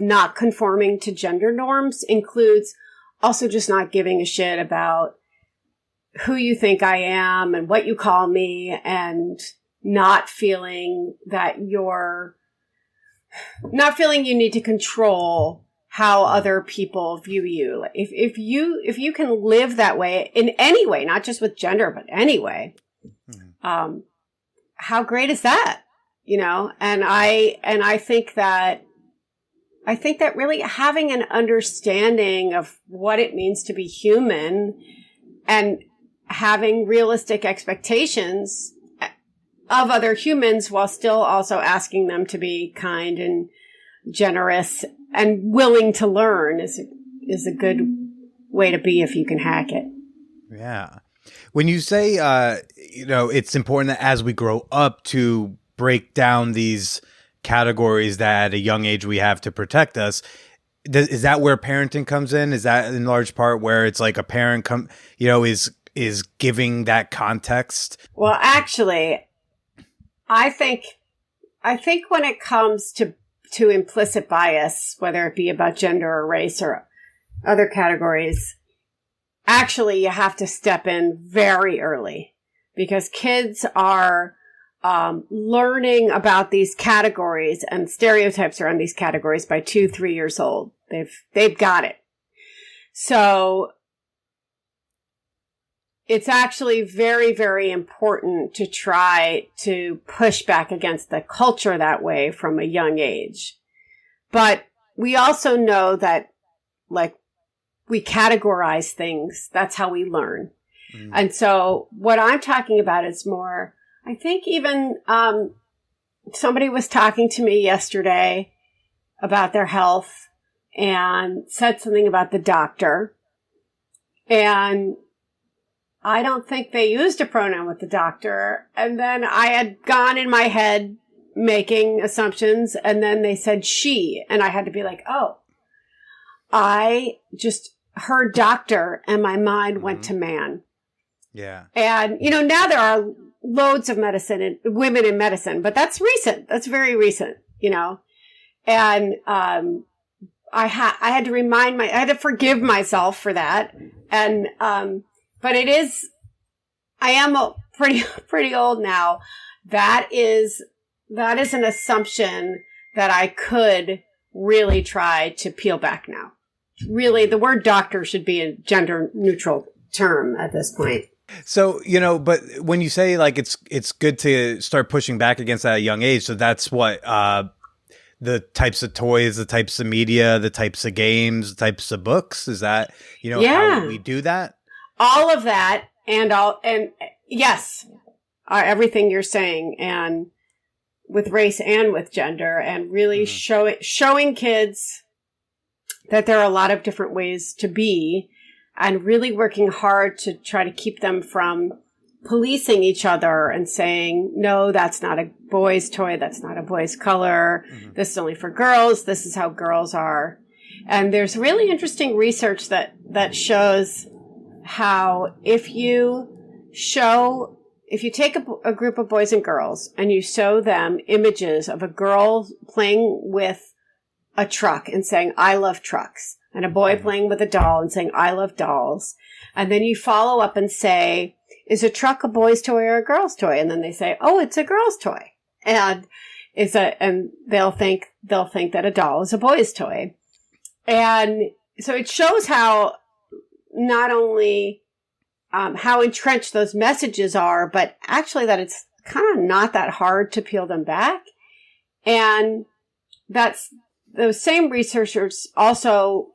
not conforming to gender norms includes also just not giving a shit about who you think I am and what you call me, and not feeling you need to control how other people view you. If you can live that way in any way, not just with gender, but anyway, how great is that? And I think that really having an understanding of what it means to be human and having realistic expectations of other humans while still also asking them to be kind and generous and willing to learn is a good way to be if you can hack it. Yeah. When you say, it's important that as we grow up to break down these categories that at a young age we have to protect us, is that where parenting comes in? Is that in large part where it's like a parent is giving that context? Well, actually, I think when it comes to implicit bias, whether it be about gender or race or other categories, actually you have to step in very early because kids are learning about these categories and stereotypes around these categories by 2-3 years old. They've got it. So it's actually very, very important to try to push back against the culture that way from a young age. But we also know that, like, we categorize things. That's how we learn. And so what I'm talking about is more, I think even somebody was talking to me yesterday about their health and said something about the doctor. And I don't think they used a pronoun with the doctor. And then I had gone in my head making assumptions, and then they said she. And I had to be like, oh, I just heard doctor and my mind went to man. Yeah. And, now there are loads of medicine and women in medicine, but that's recent. That's very recent, And I had to I had to forgive myself for that. And but I am pretty old now. That is an assumption that I could really try to peel back now. Really, the word doctor should be a gender neutral term at this point. So, but when you say like it's good to start pushing back against that at a young age, so that's what the types of toys, the types of media, the types of games, the types of books, is that, how we do that? All of that and yes, everything you're saying, and with race and with gender, and really showing kids that there are a lot of different ways to be, and really working hard to try to keep them from policing each other and saying, no, that's not a boy's toy. That's not a boy's color. This is only for girls. This is how girls are. And there's really interesting research that shows how if you take a group of boys and girls and you show them images of a girl playing with a truck and saying, I love trucks, and a boy playing with a doll and saying, I love dolls. And then you follow up and say, is a truck a boy's toy or a girl's toy? And then they say, oh, it's a girl's toy. And they'll think that a doll is a boy's toy. And so it shows how not only how entrenched those messages are, but actually that it's kind of not that hard to peel them back. And those same researchers also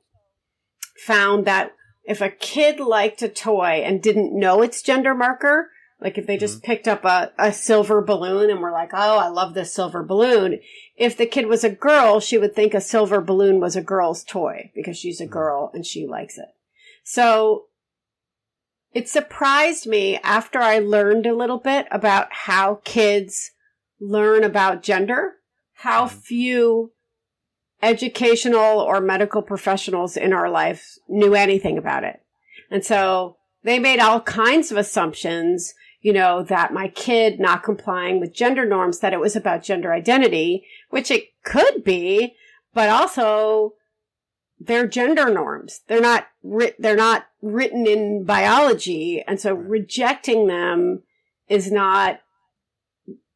found that if a kid liked a toy and didn't know its gender marker, Like if they just picked up a silver balloon and were like, oh, I love this silver balloon. If the kid was a girl, she would think a silver balloon was a girl's toy because she's a girl and she likes it. So it surprised me after I learned a little bit about how kids learn about gender, how few educational or medical professionals in our life knew anything about it. And so they made all kinds of assumptions, you know, that my kid not complying with gender norms, that it was about gender identity, which it could be, but also they're gender norms. They're not written in biology. And so rejecting them is not,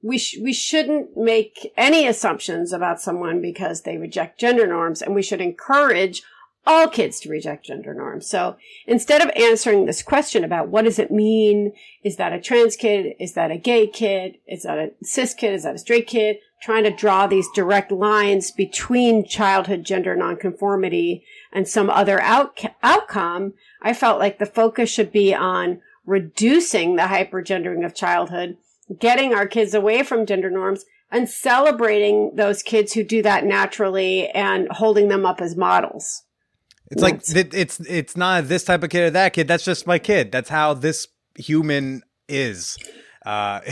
we shouldn't make any assumptions about someone because they reject gender norms, and we should encourage all kids to reject gender norms. So instead of answering this question about what does it mean, is that a trans kid, is that a gay kid, is that a cis kid, is that a straight kid, trying to draw these direct lines between childhood gender nonconformity and some other outcome, I felt like the focus should be on reducing the hypergendering of childhood, getting our kids away from gender norms, and celebrating those kids who do that naturally and holding them up as models. It's like, it's not this type of kid or that kid. That's just my kid. That's how this human is. I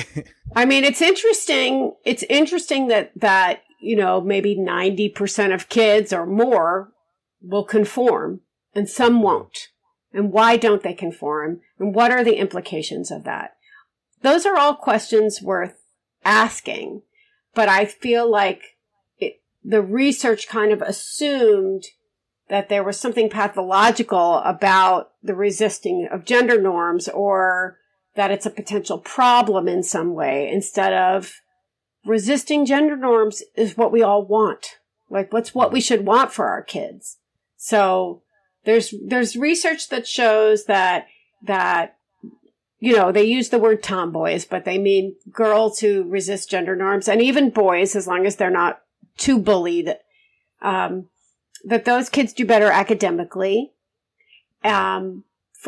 mean, it's interesting. It's interesting that, you know, maybe 90% of kids or more will conform and some won't. And why don't they conform? And what are the implications of that? Those are all questions worth asking. But I feel like the research kind of assumed that there was something pathological about the resisting of gender norms, or that it's a potential problem in some way, instead of resisting gender norms is what we all want. Like, what's what we should want for our kids. So there's research that shows that, you know, they use the word tomboys, but they mean girls who resist gender norms, and even boys, as long as they're not too bullied, that those kids do better academically,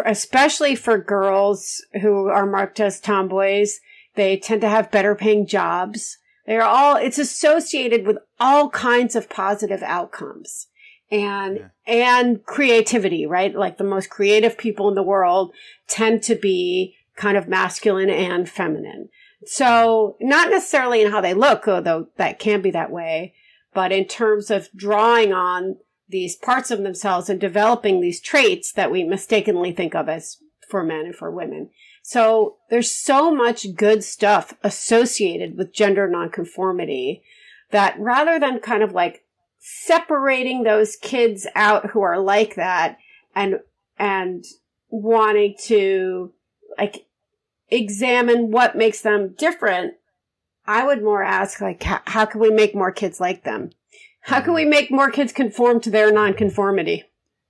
especially for girls who are marked as tomboys. They tend to have better paying jobs. It's associated with all kinds of positive outcomes and creativity, right? Like the most creative people in the world tend to be kind of masculine and feminine. So not necessarily in how they look, although that can be that way, but in terms of drawing on these parts of themselves and developing these traits that we mistakenly think of as for men and for women. So there's so much good stuff associated with gender nonconformity that rather than kind of like separating those kids out who are like that and wanting to like examine what makes them different, I would more ask, like, how can we make more kids like them? How can we make more kids conform to their nonconformity?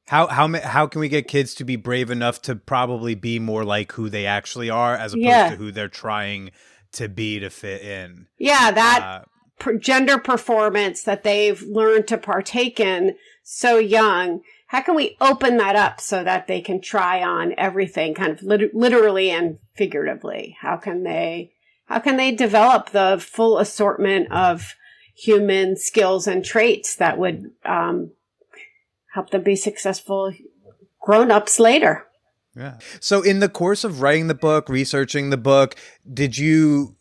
How can we get kids to be brave enough to probably be more like who they actually are, as opposed to who they're trying to be to fit in? Yeah, that gender performance that they've learned to partake in so young. How can we open that up so that they can try on everything, kind of literally and figuratively? How can they develop the full assortment of human skills and traits that would help them be successful grown-ups later? Yeah. So in the course of writing the book, researching the book, did you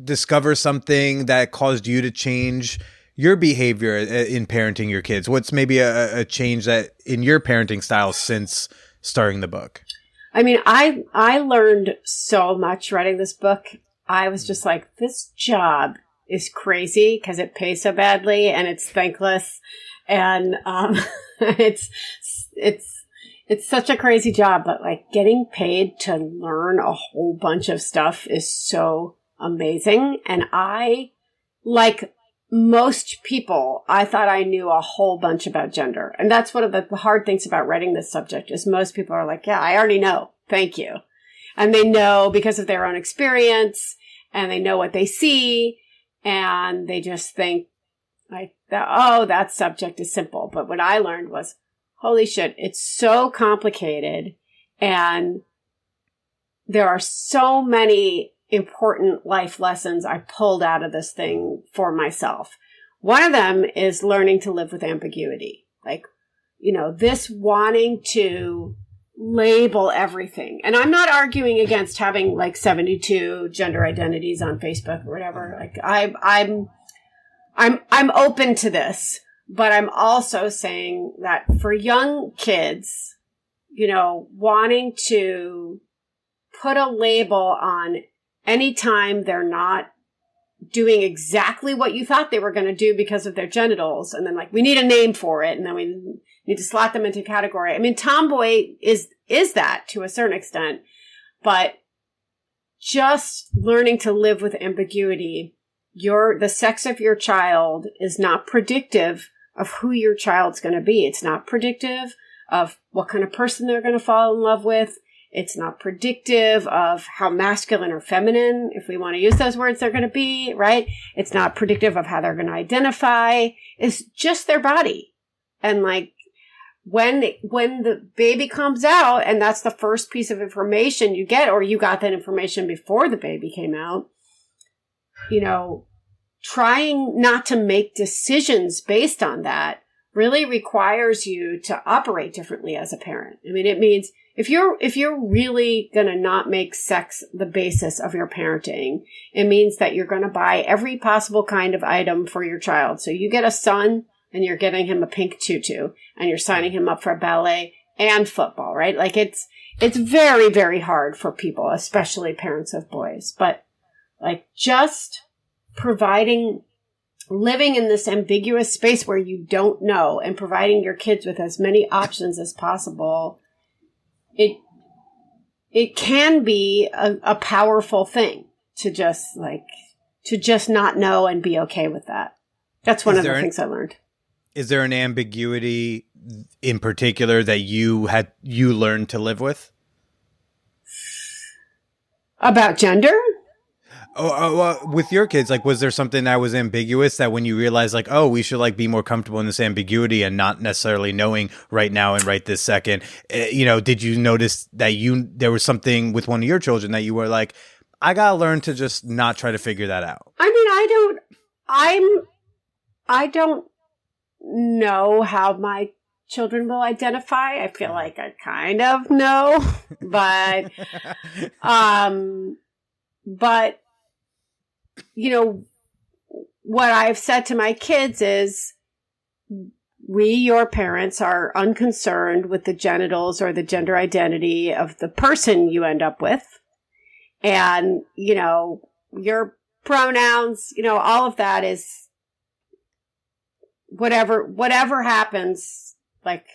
discover something that caused you to change your behavior in parenting your kids? What's maybe a change that in your parenting style since starting the book? I mean, I learned so much writing this book. I was just like, this job is crazy because it pays so badly and it's thankless. And it's such a crazy job, but like getting paid to learn a whole bunch of stuff is so amazing. And I, like most people, I thought I knew a whole bunch about gender. And that's one of the hard things about writing this subject is most people are like, yeah, I already know. Thank you. And they know because of their own experience and they know what they see and they just think like, that subject is simple. But what I learned was, holy shit, it's so complicated. And there are so many important life lessons I pulled out of this thing for myself. One of them is learning to live with ambiguity. Like, this wanting to label everything. And I'm not arguing against having like 72 gender identities on Facebook or whatever. Like I'm open to this, but I'm also saying that for young kids, wanting to put a label on any time they're not doing exactly what you thought they were going to do because of their genitals. And then like, we need a name for it. And then we need to slot them into a category. I mean, tomboy is that to a certain extent, but just learning to live with ambiguity. The sex of your child is not predictive of who your child's going to be. It's not predictive of what kind of person they're going to fall in love with. It's not predictive of how masculine or feminine, if we want to use those words, they're going to be, right? It's not predictive of how they're going to identify. It's just their body. And like, when the baby comes out, and that's the first piece of information you get, or you got that information before the baby came out, trying not to make decisions based on that really requires you to operate differently as a parent. I mean, it means if you're really going to not make sex the basis of your parenting, it means that you're going to buy every possible kind of item for your child. So you get a son and you're getting him a pink tutu and you're signing him up for ballet and football, right? Like it's very, very hard for people, especially parents of boys, but like just living in this ambiguous space where you don't know and providing your kids with as many options as possible. It can be a powerful thing to just not know and be okay with that. That's one of the things I learned. Is there an ambiguity in particular that you learned to live with? About gender? With your kids, like, was there something that was ambiguous that when you realized, like, oh, we should like be more comfortable in this ambiguity and not necessarily knowing right now and right this second, did you notice that there was something with one of your children that you were like, I gotta learn to just not try to figure that out? I mean, I don't know how my children will identify. I feel like I kind of know, but, what I've said to my kids is your parents, are unconcerned with the genitals or the gender identity of the person you end up with. And, your pronouns, all of that is whatever happens, like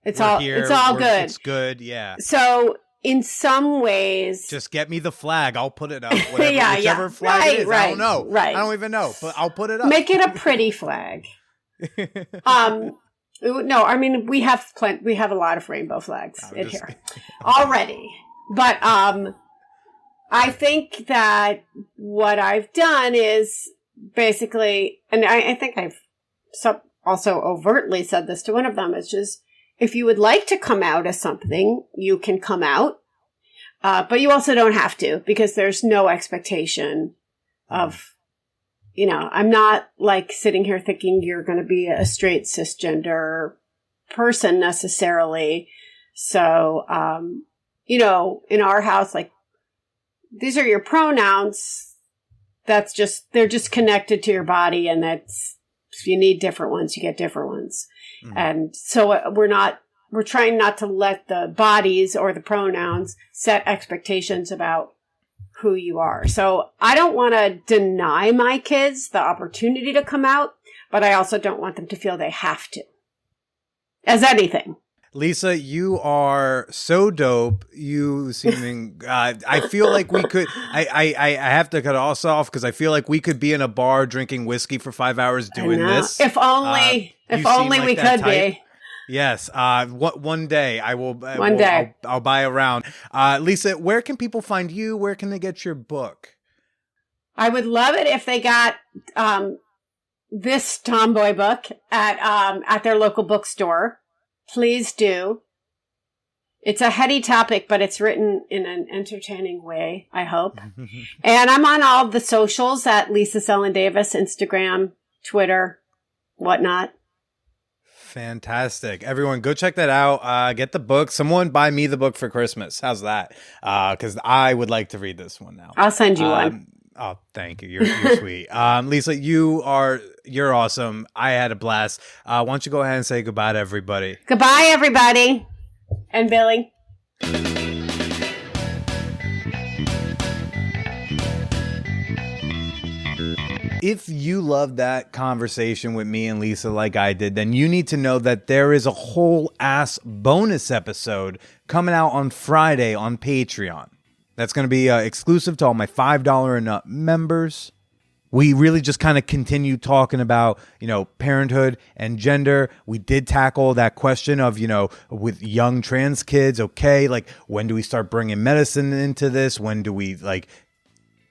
it's all good. It's good. Yeah. So in some ways, just get me the flag. I'll put it up. Whichever flag it is. I don't know. Right. I don't even know, but I'll put it up. Make it a pretty flag. No, I mean, we have a lot of rainbow flags in here already. But I think that what I've done is basically, and I think I've also overtly said this to one of them, is just, if you would like to come out as something, you can come out. But you also don't have to, because there's no expectation of, I'm not like sitting here thinking you're going to be a straight cisgender person necessarily. So, in our house, like, these are your pronouns. They're just connected to your body. And that's, if you need different ones, you get different ones. Mm-hmm. And so we're trying not to let the bodies or the pronouns set expectations about who you are. So I don't want to deny my kids the opportunity to come out, but I also don't want them to feel they have to, as anything. Lisa, you are so dope. You seeming, I feel like we could, I have to cut us off because I feel like we could be in a bar drinking whiskey for 5 hours doing this. If only we could be. Yes. One day I will. Day I'll buy a round. Lisa, where can people find you? Where can they get your book? I would love it if they got this Tomboy book at their local bookstore. Please do. It's a heady topic, but it's written in an entertaining way, I hope. And I'm on all the socials at Lisa Selin Davis, Instagram, Twitter, whatnot. Fantastic. Everyone, go check that out. Get the book. Someone buy me the book for Christmas. How's that? Because I would like to read this one now. I'll send you one. Oh, thank you. You're sweet. Lisa, you're awesome. I had a blast. Why don't you go ahead and say goodbye to everybody? Goodbye, everybody. And Billy. If you loved that conversation with me and Lisa like I did, then you need to know that there is a whole ass bonus episode coming out on Friday on Patreon. That's going to be exclusive to all my $5 and up members. We really just kind of continue talking about, parenthood and gender. We did tackle that question of, with young trans kids, okay, like when do we start bringing medicine into this? When do we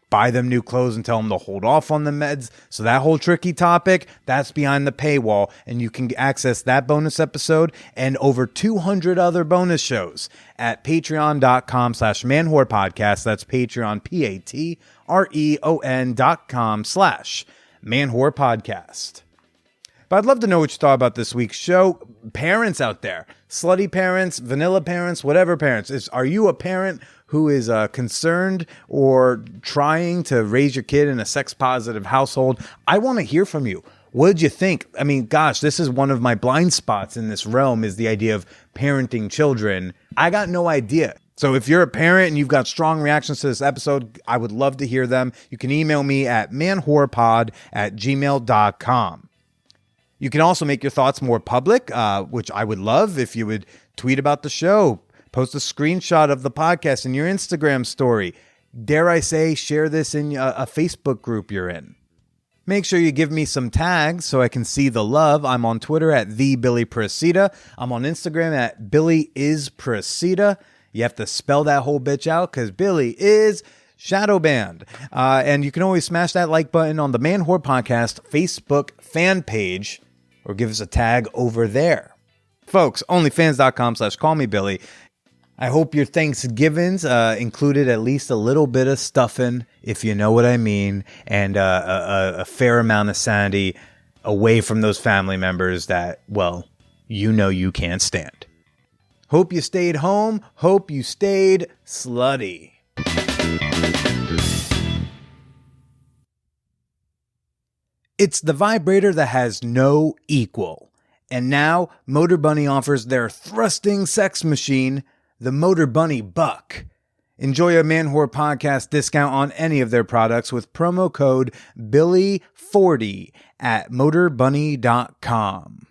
buy them new clothes and tell them to hold off on the meds? So that whole tricky topic, that's behind the paywall, and you can access that bonus episode and over 200 other bonus shows at patreon.com/manwhorepodcast. That's Patreon, patreon.com/manwhorepodcast. But I'd love to know what you thought about this week's show. Parents out there, slutty parents, vanilla parents, whatever parents. Are you a parent who is concerned or trying to raise your kid in a sex-positive household? I want to hear from you. What did you think? I mean, gosh, this is one of my blind spots in this realm, is the idea of parenting children. I got no idea. So if you're a parent and you've got strong reactions to this episode, I would love to hear them. You can email me at manwhorepod@gmail.com. You can also make your thoughts more public, which I would love if you would tweet about the show, post a screenshot of the podcast in your Instagram story. Dare I say, share this in a Facebook group you're in. Make sure you give me some tags so I can see the love. I'm on Twitter at @TheBillyPracida. I'm on Instagram at BillyIsPracida. You have to spell that whole bitch out because Billy is shadow banned. And you can always smash that like button on the Man Whore Podcast Facebook fan page or give us a tag over there. Folks, onlyfans.com/callmebilly. I hope your Thanksgivings included at least a little bit of stuffing, if you know what I mean, and a fair amount of sanity away from those family members that, well, you can't stand. Hope you stayed home. Hope you stayed slutty. It's the vibrator that has no equal. And now, Motor Bunny offers their thrusting sex machine, the Motor Bunny Buck. Enjoy a Man Whore Podcast discount on any of their products with promo code BILLY40 at motorbunny.com.